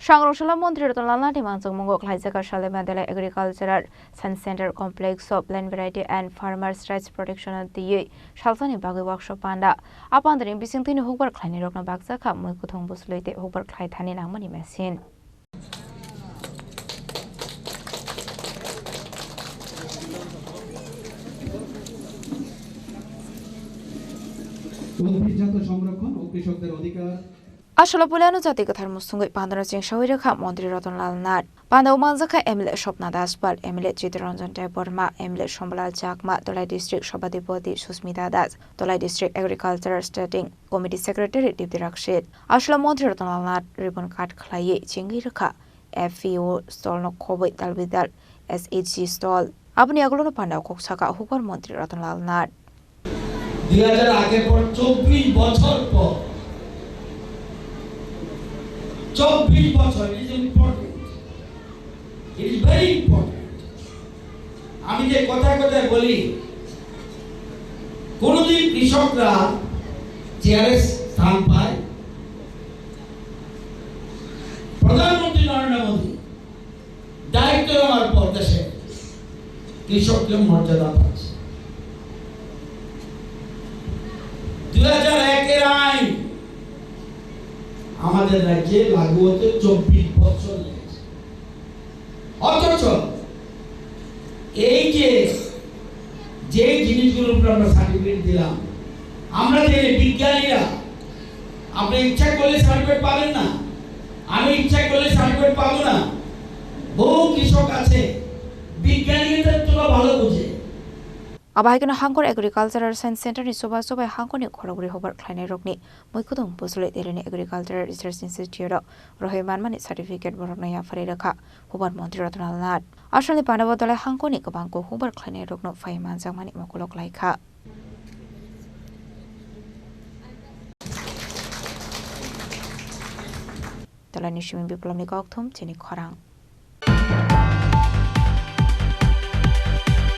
Sangrongsalo Mantri Ratan Manjakmungo Khlaithani Salema Dhalai Agricultural Science Center Complex of Plant Variety and Farmers' Rights Protection of Twiwi Salsani Bagwi Workshop Panda Panda Bisingtwi Hukber Khlainairokno Bakjakha Mwikuthung Buchulwi Hukber Khlaithani Nangmani machine. Asolo Pulano Jati Kathar Musungui Panda Shawiraka Mantri Nath Panda Manjakha Emile Shopna Daspal Emile Chitranjan Deborma Emile Shombala Jakma Dhalai District Shobadipoti Susmita Das Dhalai District Agricultural Stating Committee Secretary Dipti Rakshit Asolo Mantri Nath Ribbon Cut Khlainairokno FEO Stall no Kobe Dalvidal SHG Stall Abni Aglono Panda Bakjakha Hukber Mantri Nath 2000 আগের পর 24 বছর পর 24 বছর is important it is very important আমি যে কথা বলি কোনদিন কৃষকরা চেয়ারে স্থান পায় প্রধানমন্ত্রী নরেন্দ্র মোদি দায়িত্ব নেওয়ার পর দেশে কৃষকদের মর্যাদা পাচ্ছে 2001 এর আইন আমাদের রাজ্যে লাগু হতে 24 বছর লেগেছে অথচ এই যে জিনিসগুলোর উপর আমরা সার্টিফিকেট দিলাম আমরা যে বিজ্ঞানীরা আপনি ইচ্ছা করলে সার্টিফিকেট পাবেন না আমি ইচ্ছা করলে সার্টিফিকেট পাবো না বহু কৃষক আছে বিজ্ঞানীরা তো ভালো বুঝে Abahikana Hangkor Agricultural Science Center ni soba Hangkoni Khorang Hukber Khlainairokno Mwikuthung Buchulwi Dereni Agricultural Research Institute Nangmani Certificate Boroknaya Khlaijakha Hukber Mantri Nath Asali Panda Dhalai Hangkoni Kabangko Hukber Khlainairokno Fai Manjakmani Makulok Khlaikha Dhalai Nishimi Biplom Nikokthum Chini Khorang